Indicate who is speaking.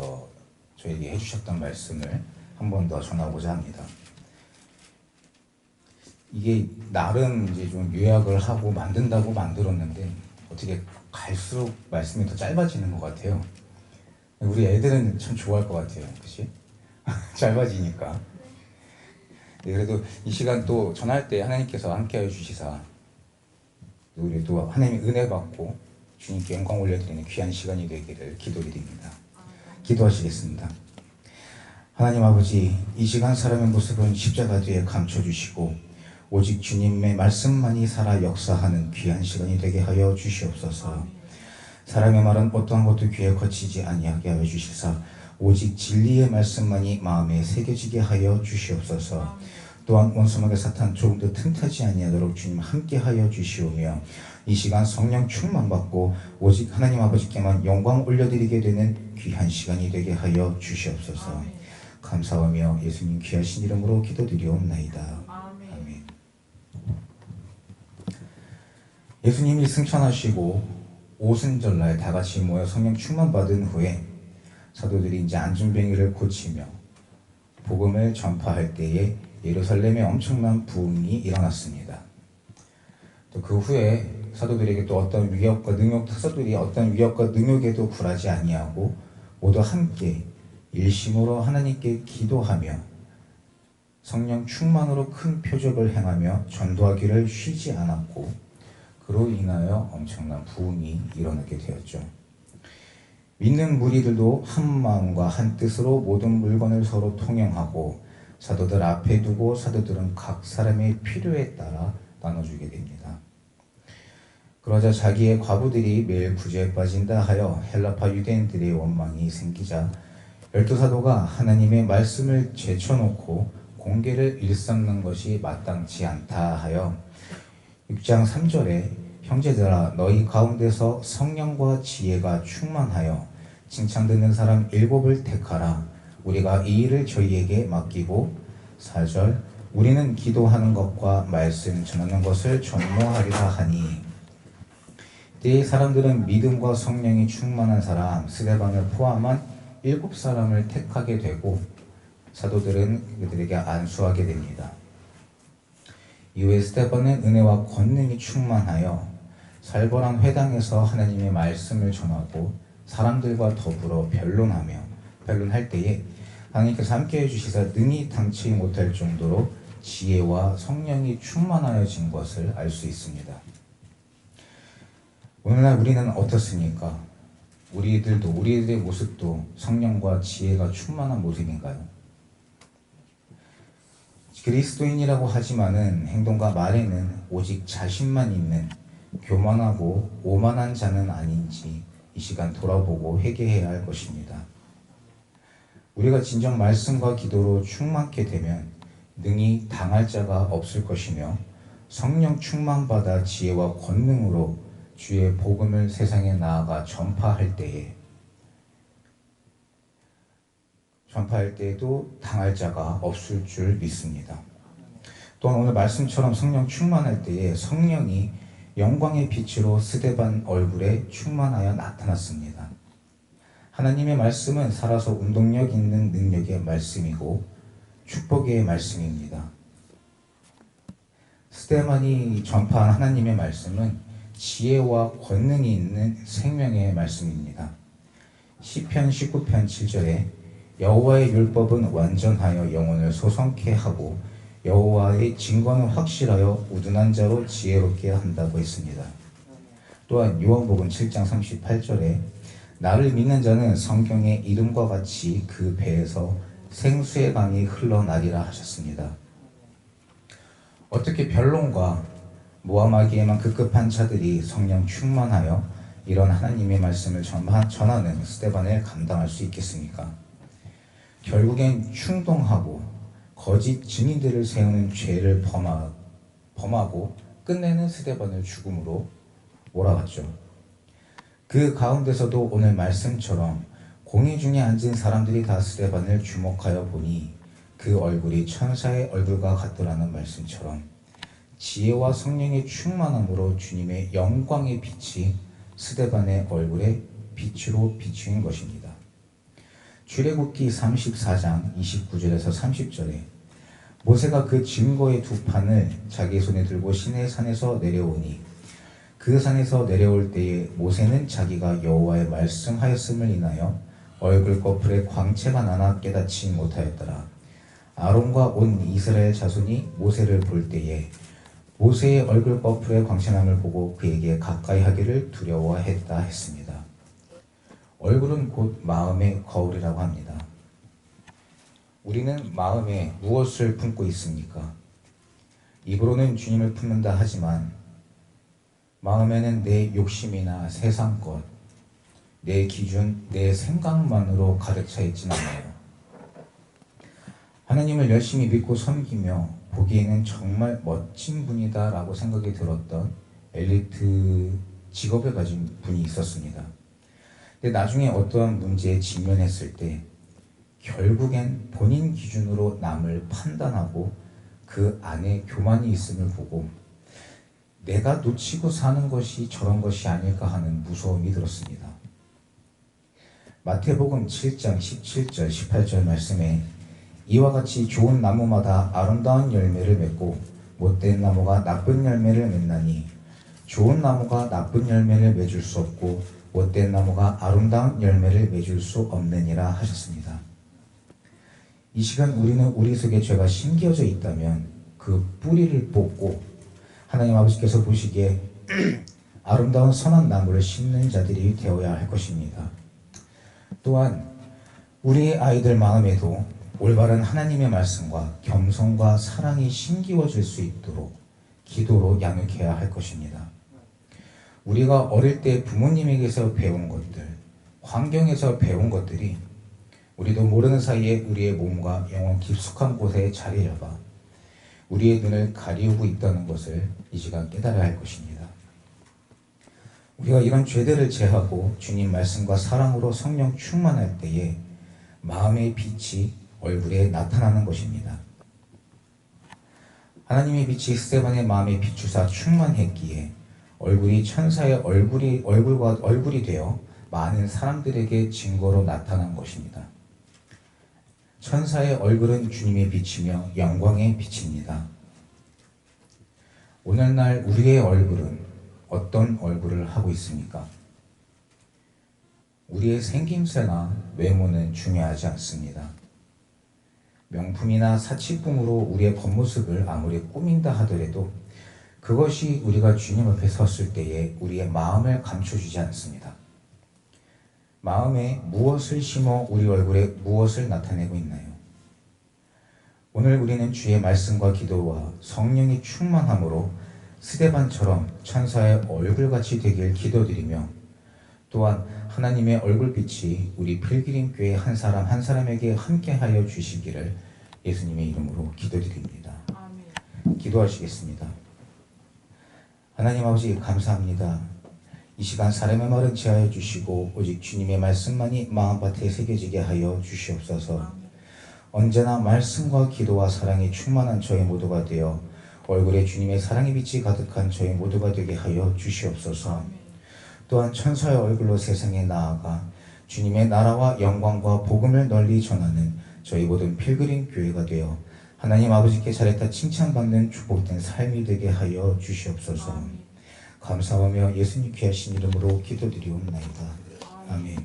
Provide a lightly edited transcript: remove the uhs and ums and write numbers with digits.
Speaker 1: 하나님께서 저에게 해주셨던 말씀을 한 번 더 전하고자 합니다. 이게 나름 이제 좀 요약을 하고 만든다고 만들었는데 어떻게 갈수록 말씀이 더 짧아지는 것 같아요. 우리 애들은 참 좋아할 것 같아요. 그치? 짧아지니까. 네, 그래도 이 시간 또 전할 때 하나님께서 함께하여 주시사 우리 또 하나님의 은혜 받고 주님께 영광 올려드리는 귀한 시간이 되기를 기도드립니다. 기도하시겠습니다. 하나님 아버지, 이 시간 사람의 모습은 십자가 뒤에 감춰주시고 오직 주님의 말씀만이 살아 역사하는 귀한 시간이 되게 하여 주시옵소서. 사람의 말은 어떠한 것도 귀에 거치지 아니하게 하여 주시사 오직 진리의 말씀만이 마음에 새겨지게 하여 주시옵소서. 또한 원수마귀 사탄 조금도 틈타지 아니하도록 주님 함께 하여 주시오며 이 시간 성령 충만받고 오직 하나님 아버지께만 영광 올려드리게 되는 귀한 시간이 되게 하여 주시옵소서. 감사하며 예수님 귀하신 이름으로 기도드리옵나이다. 아멘. 예수님이 승천하시고 오순절날 다같이 모여 성령 충만받은 후에 사도들이 이제 안진뱅이를 고치며 복음을 전파할 때에 예루살렘에 엄청난 부흥이 일어났습니다. 또 그 후에 사도들에게 또 어떤 위협과 능욕, 사도들이 어떤 위협과 능욕에도 굴하지 아니하고 모두 함께 일심으로 하나님께 기도하며 성령 충만으로 큰 표적을 행하며 전도하기를 쉬지 않았고 그로 인하여 엄청난 부흥이 일어나게 되었죠. 믿는 무리들도 한 마음과 한 뜻으로 모든 물건을 서로 통용하고 사도들 앞에 두고 사도들은 각 사람의 필요에 따라 나눠주게 됩니다. 그러자 자기의 과부들이 매일 구제에 빠진다 하여 헬라파 유대인들의 원망이 생기자 12사도가 하나님의 말씀을 제쳐놓고 공개를 일삼는 것이 마땅치 않다 하여 6장 3절에 형제들아 너희 가운데서 성령과 지혜가 충만하여 칭찬 듣는 사람 7을 택하라. 우리가 이 일을 저희에게 맡기고 4절 우리는 기도하는 것과 말씀 전하는 것을 전무하리라 하니 이때 사람들은 믿음과 성령이 충만한 사람 스데반을 포함한 7사람을 택하게 되고 사도들은 그들에게 안수하게 됩니다. 이후에 스데반은 은혜와 권능이 충만하여 살벌한 회당에서 하나님의 말씀을 전하고 사람들과 더불어 변론할 때에 하나님께서 함께해 주시사 능히 당치 못할 정도로 지혜와 성령이 충만하여진 것을 알 수 있습니다. 오늘날 우리는 어떻습니까? 우리들의 모습도 성령과 지혜가 충만한 모습인가요? 그리스도인이라고 하지만은 행동과 말에는 오직 자신만 있는 교만하고 오만한 자는 아닌지 이 시간 돌아보고 회개해야 할 것입니다. 우리가 진정 말씀과 기도로 충만케 되면 능히 당할 자가 없을 것이며 성령 충만받아 지혜와 권능으로 주의 복음을 세상에 나아가 전파할 때에도 당할 자가 없을 줄 믿습니다. 또한 오늘 말씀처럼 성령 충만할 때에 성령이 영광의 빛으로 스데반 얼굴에 충만하여 나타났습니다. 하나님의 말씀은 살아서 운동력 있는 능력의 말씀이고 축복의 말씀입니다. 스데반이 전파한 하나님의 말씀은 지혜와 권능이 있는 생명의 말씀입니다. 시편 19편 7절에 여호와의 율법은 완전하여 영혼을 소성케 하고 여호와의 증거는 확실하여 우둔한 자로 지혜롭게 한다고 했습니다. 또한 요한복음 7장 38절에 나를 믿는 자는 성경의 이름과 같이 그 배에서 생수의 강이 흘러나리라 하셨습니다. 어떻게 변론과 모함하기에만 급급한 자들이 성령 충만하여 이런 하나님의 말씀을 전하는 스데반을 감당할 수 있겠습니까? 결국엔 충동하고 거짓 증인들을 세우는 죄를 범하고 끝내는 스데반을 죽음으로 몰아갔죠. 그 가운데서도 오늘 말씀처럼 공회 중에 앉은 사람들이 다 스데반을 주목하여 보니 그 얼굴이 천사의 얼굴과 같더라는 말씀처럼 지혜와 성령의 충만함으로 주님의 영광의 빛이 스데반의 얼굴에 빛으로 비추인 것입니다. 출애굽기 34장 29절에서 30절에 모세가 그 증거의 두 판을 자기 손에 들고 시내 산에서 내려오니 그 산에서 내려올 때에 모세는 자기가 여호와의 말씀하였음을 인하여 얼굴 꺼풀에 광채가 나나 깨닫지 못하였더라. 아론과 온 이스라엘 자손이 모세를 볼 때에 모세의 얼굴 꺼풀에 광채남을 보고 그에게 가까이 하기를 두려워했다 했습니다. 얼굴은 곧 마음의 거울이라고 합니다. 우리는 마음에 무엇을 품고 있습니까? 입으로는 주님을 품는다 하지만 마음에는 내 욕심이나 세상 것, 내 기준, 내 생각만으로 가득 차 있지는 않아요. 하나님을 열심히 믿고 섬기며 보기에는 정말 멋진 분이다 라고 생각이 들었던 엘리트 직업을 가진 분이 있었습니다. 근데 나중에 어떠한 문제에 직면했을 때 결국엔 본인 기준으로 남을 판단하고 그 안에 교만이 있음을 보고 내가 놓치고 사는 것이 저런 것이 아닐까 하는 무서움이 들었습니다. 마태복음 7장 17절 18절 말씀에 이와 같이 좋은 나무마다 아름다운 열매를 맺고 못된 나무가 나쁜 열매를 맺나니 좋은 나무가 나쁜 열매를 맺을 수 없고 못된 나무가 아름다운 열매를 맺을 수 없느니라 하셨습니다. 이 시간 우리는 우리 속에 죄가 심겨져 있다면 그 뿌리를 뽑고 하나님 아버지께서 보시기에 아름다운 선한 나무를 심는 자들이 되어야 할 것입니다. 또한 우리의 아이들 마음에도 올바른 하나님의 말씀과 겸손과 사랑이 심기워질 수 있도록 기도로 양육해야 할 것입니다. 우리가 어릴 때 부모님에게서 배운 것들, 환경에서 배운 것들이 우리도 모르는 사이에 우리의 몸과 영혼 깊숙한 곳에 자리 잡아 우리의 눈을 가리우고 있다는 것을 이 시간 깨달아야 할 것입니다. 우리가 이런 죄들을 제하고 주님 말씀과 사랑으로 성령 충만할 때에 마음의 빛이 얼굴에 나타나는 것입니다. 하나님의 빛이 스데반의 마음에 비추사 충만했기에 얼굴이 천사의 얼굴이 되어 많은 사람들에게 증거로 나타난 것입니다. 천사의 얼굴은 주님의 빛이며 영광의 빛입니다. 오늘날 우리의 얼굴은 어떤 얼굴을 하고 있습니까? 우리의 생김새나 외모는 중요하지 않습니다. 명품이나 사치품으로 우리의 겉모습을 아무리 꾸민다 하더라도 그것이 우리가 주님 앞에 섰을 때에 우리의 마음을 감춰주지 않습니다. 마음에 무엇을 심어 우리 얼굴에 무엇을 나타내고 있나요? 오늘 우리는 주의 말씀과 기도와 성령이 충만함으로 스데반처럼 천사의 얼굴같이 되길 기도드리며 또한 하나님의 얼굴빛이 우리 필그림교회 한 사람 한 사람에게 함께하여 주시기를 예수님의 이름으로 기도드립니다. 아멘. 기도하시겠습니다. 하나님 아버지 감사합니다. 이 시간 사람의 말은 제하여 주시고 오직 주님의 말씀만이 마음밭에 새겨지게 하여 주시옵소서. 언제나 말씀과 기도와 사랑이 충만한 저희 모두가 되어 얼굴에 주님의 사랑의 빛이 가득한 저희 모두가 되게 하여 주시옵소서. 또한 천사의 얼굴로 세상에 나아가 주님의 나라와 영광과 복음을 널리 전하는 저희 모든 필그림 교회가 되어 하나님 아버지께 잘했다 칭찬받는 축복된 삶이 되게 하여 주시옵소서. 감사하며 예수님 귀하신 이름으로 기도드리옵나이다. 아멘.